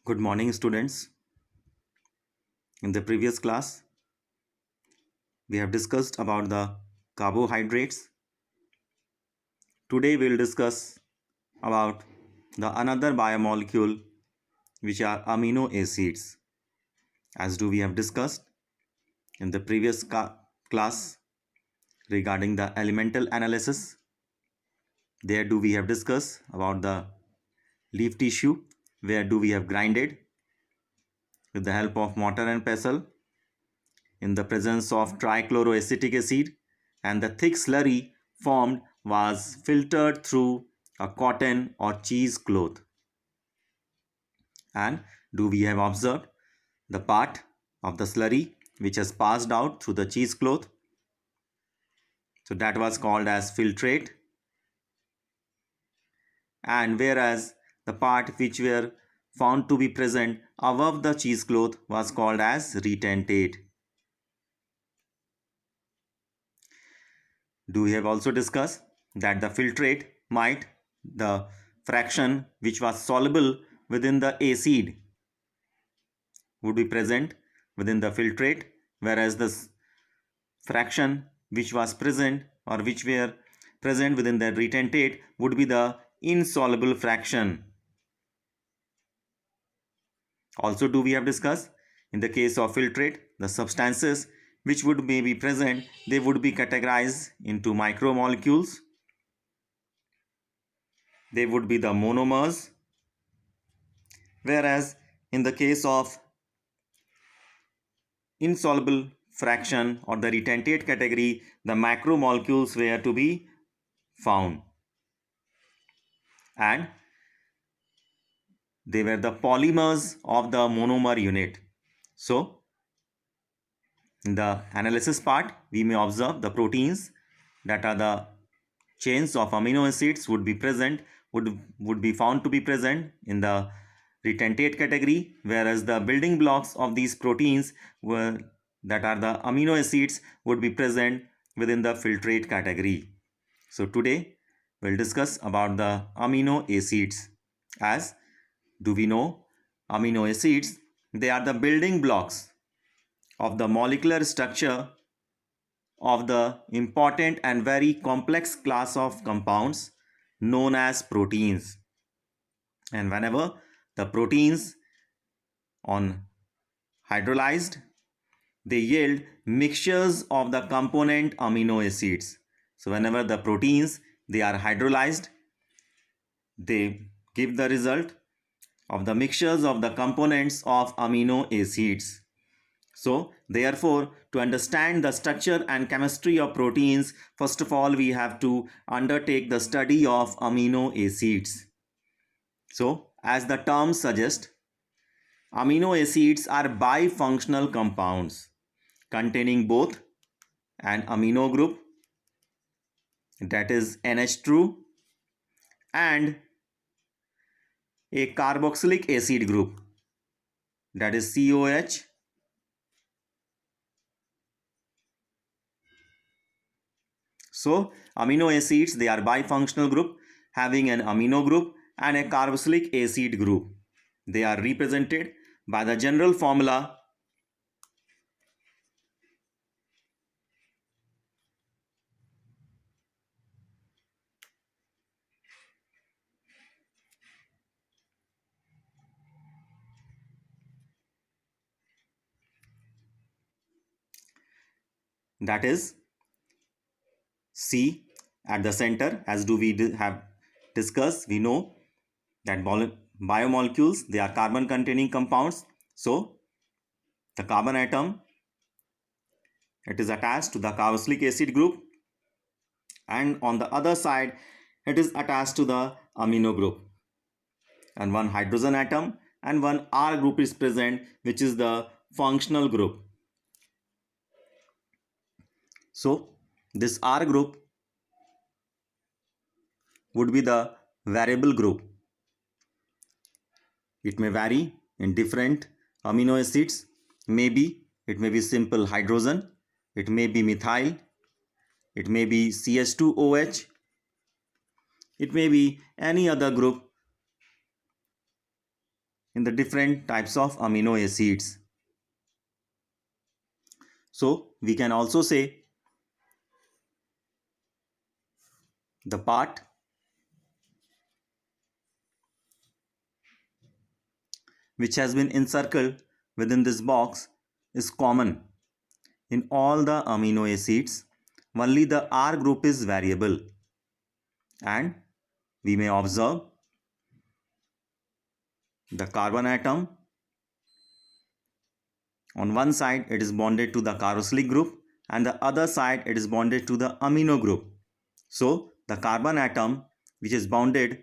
Good morning, students. In the previous class, we have discussed about the carbohydrates. Today, we will discuss about the another biomolecule, which are amino acids. As do we have discussed in the previous class regarding the elemental analysis. There do we have discussed about the leaf tissue, where do we have grinded with the help of mortar and pestle in the presence of trichloroacetic acid, and the thick slurry formed was filtered through a cotton or cheese cloth. And do we have observed the part of the slurry which has passed out through the cheese cloth? So that was called as filtrate, and whereas the part which were found to be present above the cheesecloth was called as retentate. Do we have also discussed that the filtrate might, the fraction which was soluble within the acid would be present within the filtrate, whereas the fraction which was present or which were present within the retentate would be the insoluble fraction. Also, do we have discussed in the case of filtrate, the substances which would may be present, they would be categorized into micromolecules. They would be the monomers, whereas in the case of insoluble fraction or the retentate category, the macromolecules were to be found, and they were the polymers of the monomer unit. So in the analysis part, we may observe the proteins that are the chains of amino acids would be present, would be found to be present in the retentate category, whereas the building blocks of these proteins were that are the amino acids would be present within the filtrate category. So today we'll discuss about the amino acids. As do we know, amino acids, they are the building blocks of the molecular structure of the important and very complex class of compounds known as proteins. And whenever the proteins on hydrolyzed, they yield mixtures of the component amino acids. So whenever the proteins they are hydrolyzed, they give the result of the mixtures of the components of amino acids. So therefore, to understand the structure and chemistry of proteins, first of all we have to undertake the study of amino acids. So as the term suggests, amino acids are bifunctional compounds containing both an amino group, that is NH2, and a carboxylic acid group, that is COH. So amino acids, they are bifunctional group having an amino group and a carboxylic acid group. They are represented by the general formula that is C at the center. As do we have discussed, we know that biomolecules, they are carbon containing compounds. So the carbon atom, it is attached to the carboxylic acid group, and on the other side it is attached to the amino group, and one hydrogen atom and one R group is present, which is the functional group. So this R group would be the variable group. It may vary in different amino acids. Maybe it may be simple hydrogen, it may be methyl, it may be CH2OH, it may be any other group. in the different types of amino acids. So we can also say the part which has been encircled within this box is common in all the amino acids. Only the R group is variable, and we may observe the carbon atom. On one side it is bonded to the carboxylic group, and the other side it is bonded to the amino group. So the carbon atom which is bonded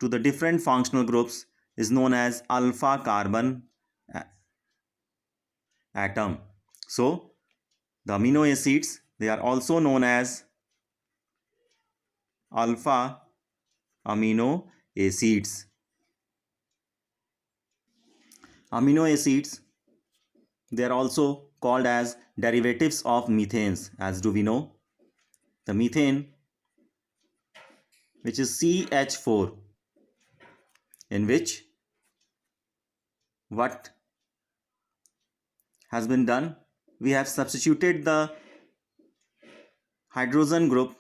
to the different functional groups is known as alpha carbon atom. So the amino acids, they are also known as alpha amino acids. Amino acids, they are also called as derivatives of methanes. As do we know, the methane, which is CH4, in which what has been done, we have substituted the hydrogen group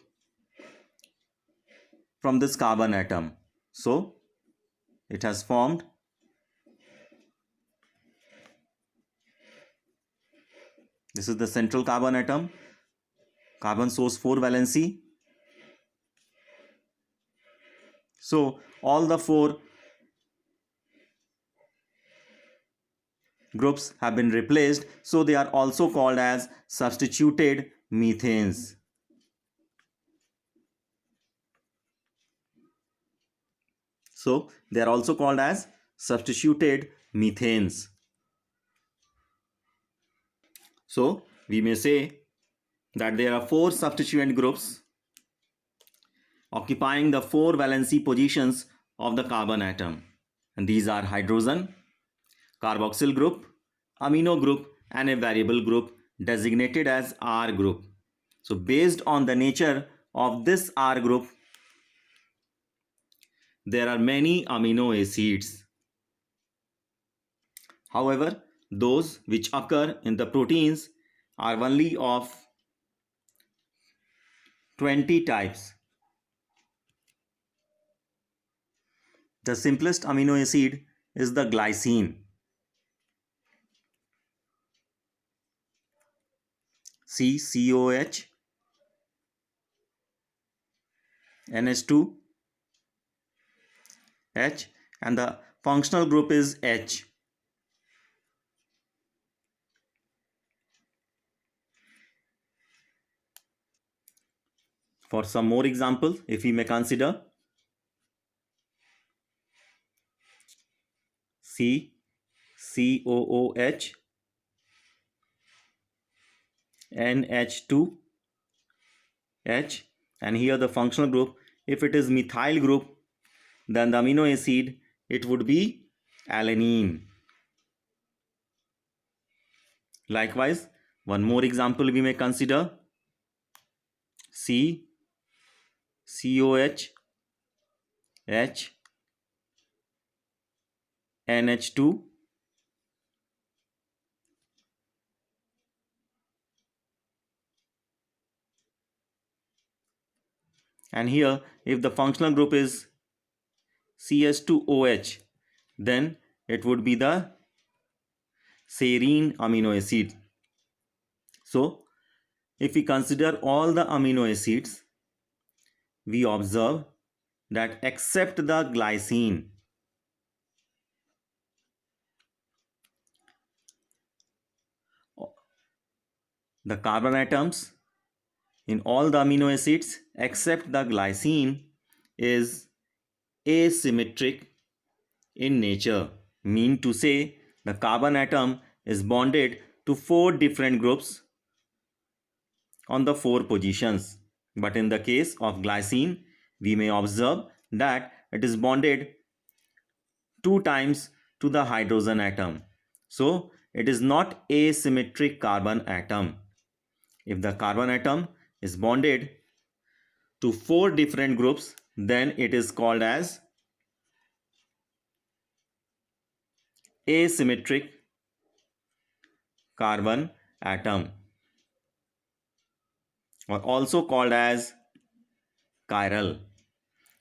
from this carbon atom. So it has formed this is the central carbon atom, carbon source 4 valency. So all the 4 groups have been replaced, so they are also called as substituted methanes. So they are also called as substituted methanes. So we may say that there are 4 substituent groups occupying the 4 valency positions of the carbon atom, and these are hydrogen, carboxyl group, amino group, and a variable group designated as R group. So based on the nature of this R group, there are many amino acids. However, those which occur in the proteins are only of 20 types. The simplest amino acid is the glycine. COH, NH2, H, and the functional group is H. For some more examples, if we may consider COOH, NH2, H, and here the functional group, if it is methyl group, then the amino acid, it would be alanine. Likewise, one more example we may consider COH, H, NH2, and here if the functional group is CH2OH, then it would be the serine amino acid. So if we consider all the amino acids, we observe that except the glycine, the carbon atoms in all the amino acids except the glycine is asymmetric in nature. Mean to say, the carbon atom is bonded to 4 different groups on the 4 positions. But in the case of glycine, we may observe that it is bonded 2 times to the hydrogen atom. So it is not asymmetric carbon atom. If the carbon atom is bonded to 4 different groups, then it is called as asymmetric carbon atom, or also called as chiral.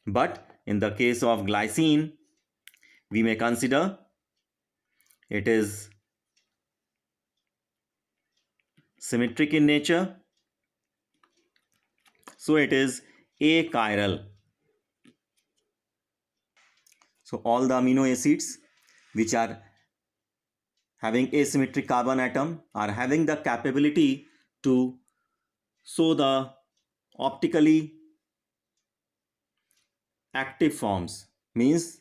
But in the case of glycine, we may consider it is symmetric in nature, so it is achiral. So all the amino acids which are having asymmetric carbon atom are having the capability to show the optically active forms, means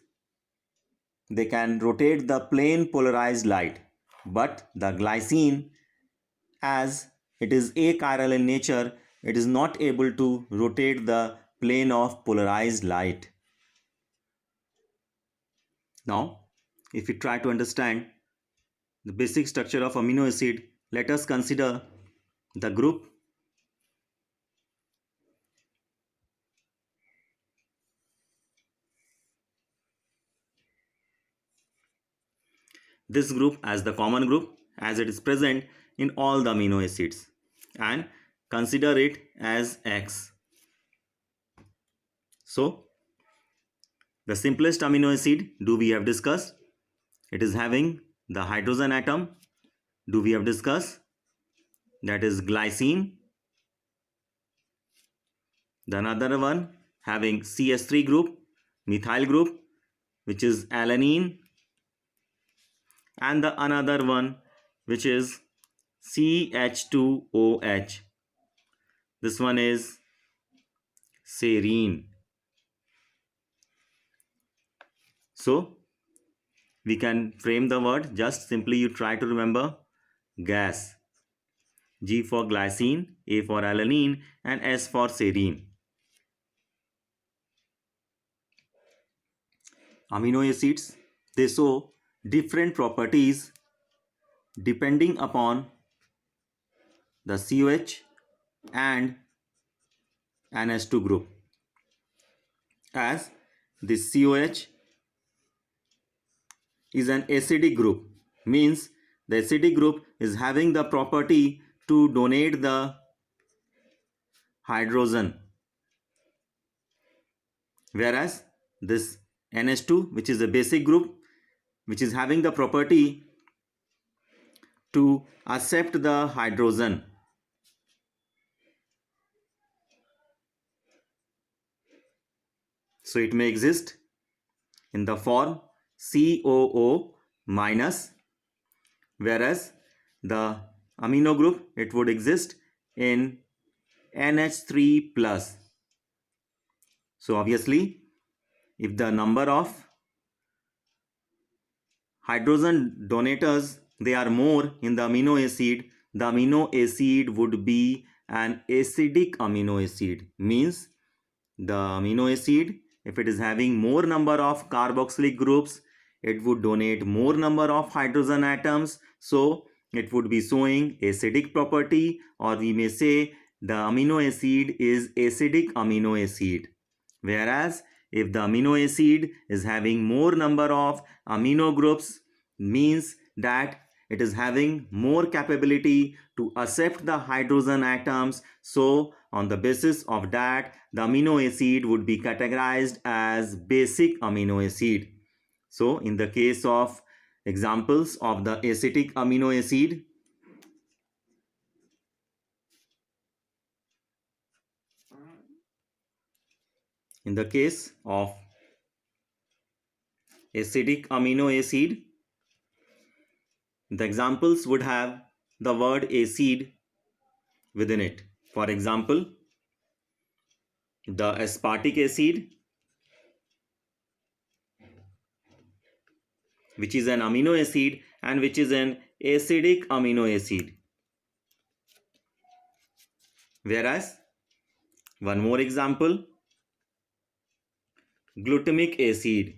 they can rotate the plane polarized light. But the glycine, as it is achiral in nature, it is not able to rotate the plane of polarized light. Now, if we try to understand the basic structure of amino acid, let us consider the group. This group as the common group, as it is present in all the amino acids, and consider it as X. So, the simplest amino acid do we have discussed? It is having the hydrogen atom. Do we have discussed? That is glycine. The another one having CH3 group, methyl group, which is alanine, and the another one which is CH2OH. This one is serine. So we can frame the word, just simply you try to remember gas. G for glycine, A for alanine, and S for serine. Amino acids, they show different properties depending upon the COH and NH2 group. As this COH is an acidic group, means the acidic group is having the property to donate the hydrogen, whereas this NH2, which is a basic group, which is having the property to accept the hydrogen. So it may exist in the form COO minus, whereas the amino group, it would exist in NH3 plus. So obviously, if the number of hydrogen donators, they are more in the amino acid would be an acidic amino acid. Means the amino acid, if it is having more number of carboxylic groups, it would donate more number of hydrogen atoms, so it would be showing acidic property, or we may say the amino acid is acidic amino acid. Whereas if the amino acid is having more number of amino groups, means that it is having more capability to accept the hydrogen atoms, so on the basis of that, the amino acid would be categorized as basic amino acid. So in the case of examples of the acidic amino acid, in the case of acidic amino acid, the examples would have the word acid within it. For example, the aspartic acid, which is an amino acid and which is an acidic amino acid. Whereas, one more example, glutamic acid,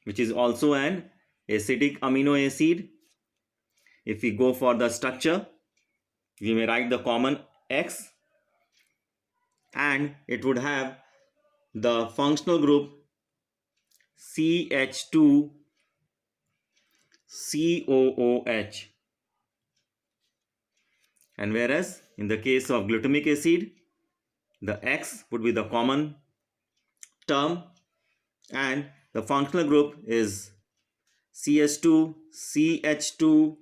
which is also an acidic amino acid. If we go for the structure, we may write the common X, and it would have the functional group CH2 COOH. And whereas in the case of glutamic acid, the X would be the common term and the functional group is CH2, CH2,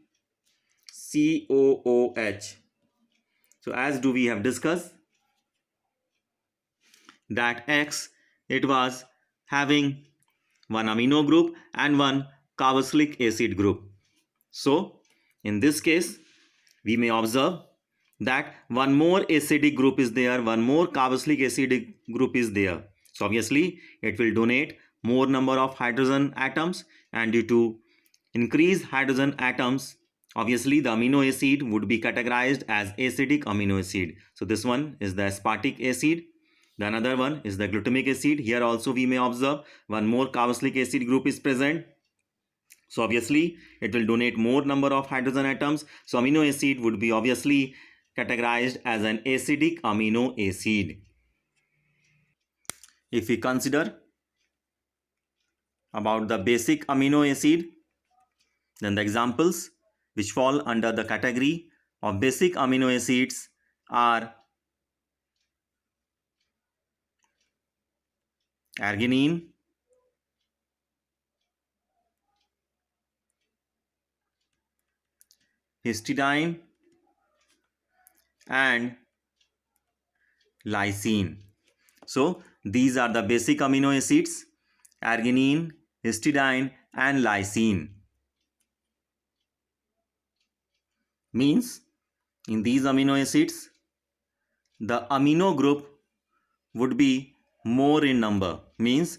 COOH. So as do we have discussed that X, it was having one amino group and one carboxylic acid group. So in this case, we may observe that one more acidic group is there, one more carboxylic acid group is there. So obviously it will donate more number of hydrogen atoms, and due to increased hydrogen atoms, obviously the amino acid would be categorized as acidic amino acid. So this one is the aspartic acid. The another one is the glutamic acid. Here also we may observe one more carboxylic acid group is present. So obviously it will donate more number of hydrogen atoms. So amino acid would be obviously categorized as an acidic amino acid. If we consider about the basic amino acid, then the examples which fall under the category of basic amino acids are arginine, histidine, and lysine. So these are the basic amino acids: arginine, histidine, and lysine. Means in these amino acids, the amino group would be more in number. Means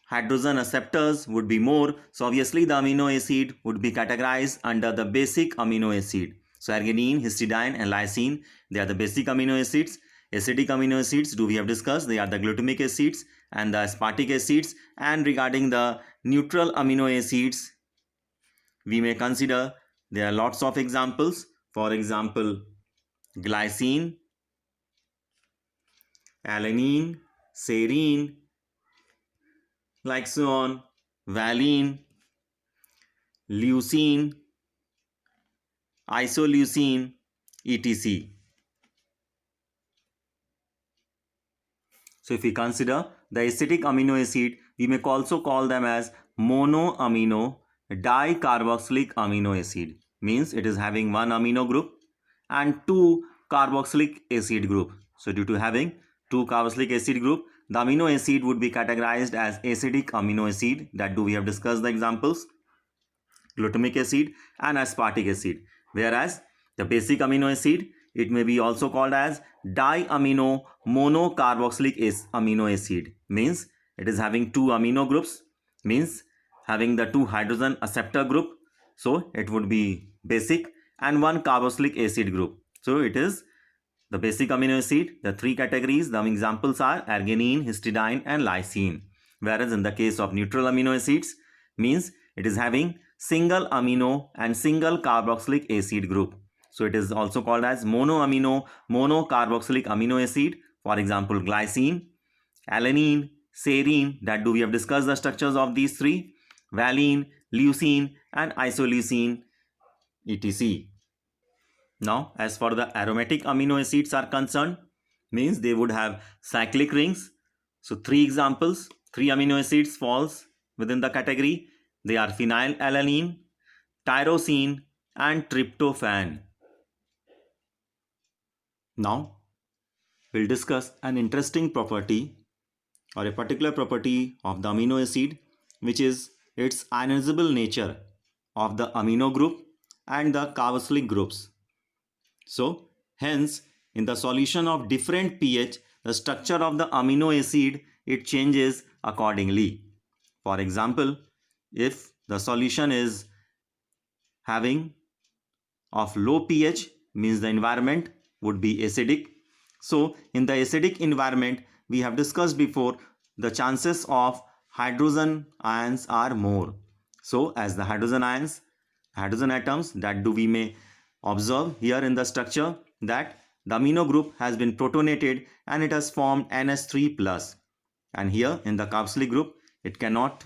hydrogen acceptors would be more. So obviously the amino acid would be categorized under the basic amino acid. So arginine, histidine, and lysine, they are the basic amino acids. Acidic amino acids, do we have discussed? They are the glutamic acids and the aspartic acids. And regarding the neutral amino acids, we may consider there are lots of examples. For example, glycine, alanine, serine, like so on, valine, leucine, isoleucine, etc. So if we consider the acidic amino acid, we may also call them as monoamino dicarboxylic amino acid. Means it is having one amino group and two carboxylic acid group. So due to having two carboxylic acid group, the amino acid would be categorized as acidic amino acid. That do we have discussed the examples: glutamic acid and aspartic acid. Whereas the basic amino acid, it may be also called as diamino monocarboxylic amino acid. Means it is having two amino groups, means having the two hydrogen acceptor group. So it would be basic, and one carboxylic acid group. So it is the basic amino acid. The three categories, the examples are arginine, histidine, and lysine. Whereas in the case of neutral amino acids, means it is having single amino and single carboxylic acid group. So it is also called as monoamino monocarboxylic amino acid. For example, glycine, alanine, serine. That do we have discussed the structures of these three: valine, leucine, and isoleucine, etc. Now, as for the aromatic amino acids are concerned, means they would have cyclic rings. So three examples, three amino acids falls within the category. They are phenylalanine, tyrosine, and tryptophan. Now, we'll discuss an interesting property or a particular property of the amino acid, which is its ionizable nature of the amino group and the carboxylic groups. So, hence, in the solution of different pH, the structure of the amino acid, it changes accordingly. For example, if the solution is having of low pH, means the environment would be acidic. So, in the acidic environment, we have discussed before, the chances of hydrogen ions are more. So, as the hydrogen ions, hydrogen atoms, that do we may observe here in the structure that the amino group has been protonated and it has formed NH3+. And here in the carboxylic group, it cannot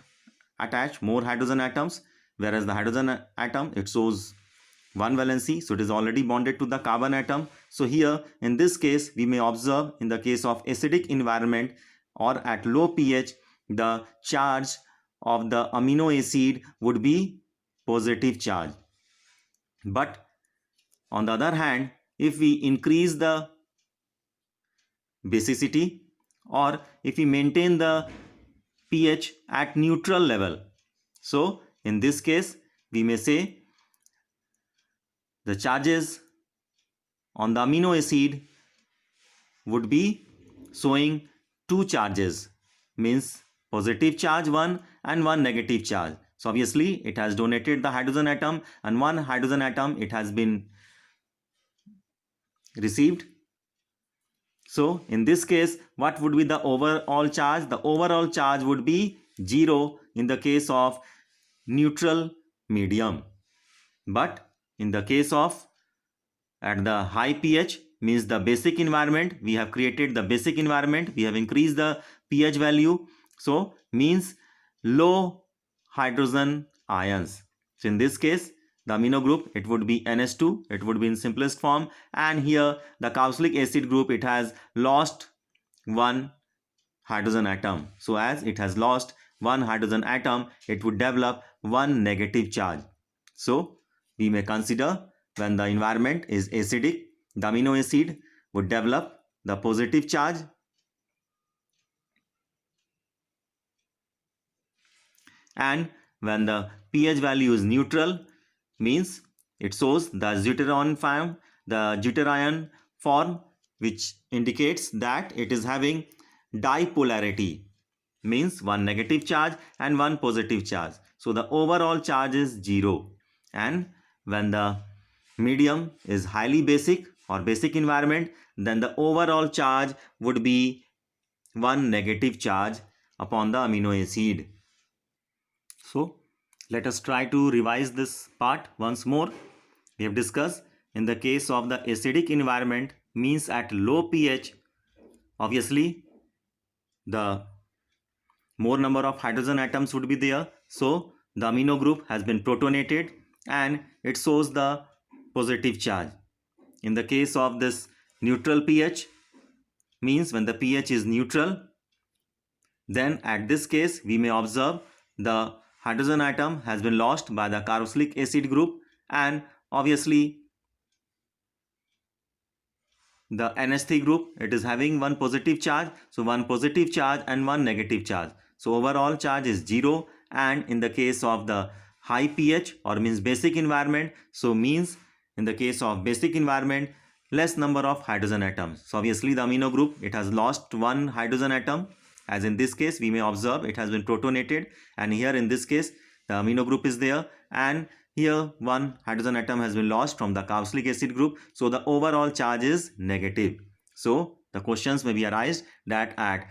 attach more hydrogen atoms. whereas the hydrogen atom, it shows one valency, so it is already bonded to the carbon atom. So here in this case we may observe, in the case of acidic environment or at low pH, the charge of the amino acid would be positive charge. But on the other hand, if we increase the basicity or if we maintain the pH at neutral level, so in this case we may say the charges on the amino acid would be showing two charges, means positive charge 1 and one negative charge. So obviously it has donated the hydrogen atom, and one hydrogen atom it has been received. So in this case, what would be the overall charge? The overall charge would be 0 in the case of neutral medium. But in the case of at the high pH, means the basic environment, we have created the basic environment, we have increased the pH value, so means low hydrogen ions. So in this case, the amino group, it would be NH2, it would be in simplest form, and here the carboxylic acid group, it has lost one hydrogen atom. So as it has lost one hydrogen atom, it would develop one negative charge. So we may consider when the environment is acidic, the amino acid would develop the positive charge, and when the pH value is neutral, means it shows the deuterion form, which indicates that it is having dipolarity, means one negative charge and one positive charge. So the overall charge is 0. And when the medium is highly basic or basic environment, then the overall charge would be one negative charge upon the amino acid. So let us try to revise this part once more. We have discussed in the case of the acidic environment, means at low pH, obviously the more number of hydrogen atoms would be there. So the amino group has been protonated and it shows the positive charge. In the case of this neutral pH, means when the pH is neutral, then at this case we may observe the hydrogen atom has been lost by the carboxylic acid group, and obviously the NH3 group, it is having one positive charge, so one positive charge and one negative charge. So overall charge is 0. And in the case of the high pH or means basic environment, so means in the case of basic environment, less number of hydrogen atoms. So obviously the amino group, it has lost one hydrogen atom, as in this case we may observe it has been protonated, and here in this case the amino group is there, and here one hydrogen atom has been lost from the carboxylic acid group. So the overall charge is negative. So the questions may be arised that at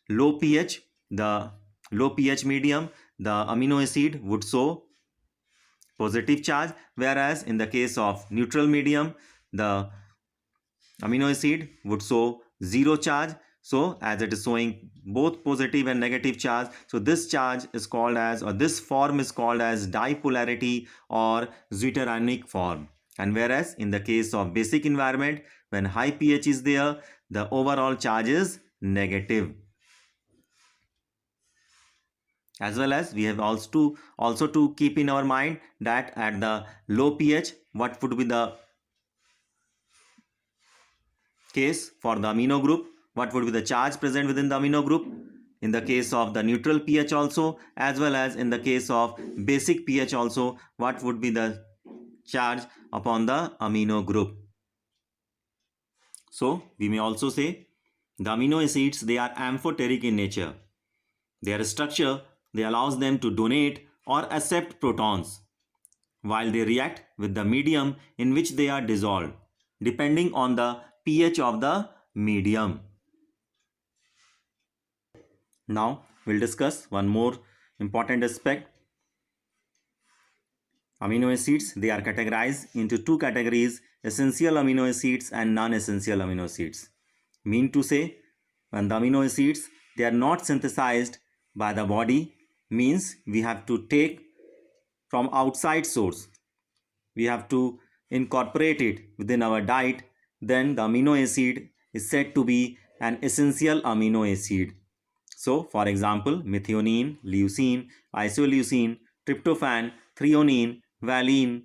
low pH, the low pH medium, the amino acid would show positive charge, whereas in the case of neutral medium, the amino acid would show 0 charge. So as it is showing both positive and negative charge, so this charge is called as, or this form is called as dipolarity or zwitterionic form. And whereas in the case of basic environment, when high pH is there, the overall charge is negative. As well as we have also to keep in our mind that at the low pH, what would be the case for the amino group, what would be the charge present within the amino group in the case of the neutral pH also, as well as in the case of basic pH also, what would be the charge upon the amino group. So we may also say the amino acids, they are amphoteric in nature. Their structure, they allows them to donate or accept protons while they react with the medium in which they are dissolved, depending on the pH of the medium. Now we'll discuss one more important aspect. Amino acids, they are categorized into two categories: essential amino acids and non-essential amino acids. Mean to say, when the amino acids, they are not synthesized by the body, means we have to take from outside source, we have to incorporate it within our diet, then the amino acid is said to be an essential amino acid. So, for example, methionine, leucine, isoleucine, tryptophan, threonine, valine,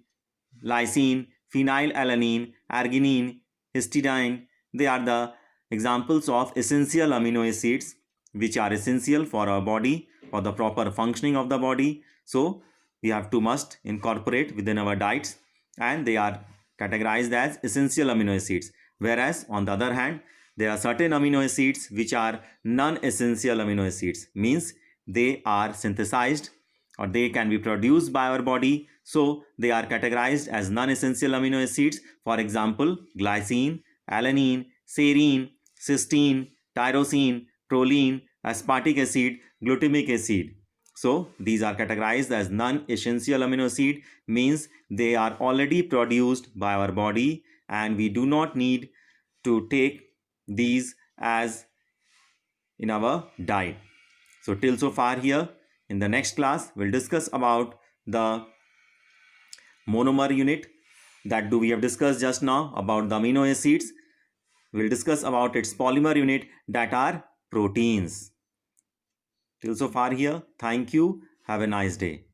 lysine, phenylalanine, arginine, histidine, they are the examples of essential amino acids which are essential for our body, for the proper functioning of the body. So, we have to must incorporate within our diets, and they are categorized as essential amino acids. Whereas on the other hand, there are certain amino acids which are non-essential amino acids, means they are synthesized or they can be produced by our body, so they are categorized as non-essential amino acids. For example, glycine, alanine, serine, cysteine, tyrosine, proline, aspartic acid, glutamic acid. So these are categorized as non-essential amino acid, means they are already produced by our body and we do not need to take these as in our diet. So till so far here, in the next class we'll discuss about the monomer unit. That do we have discussed just now about the amino acids. We'll discuss about its polymer unit, that are proteins. Till so far here, thank you. Have a nice day.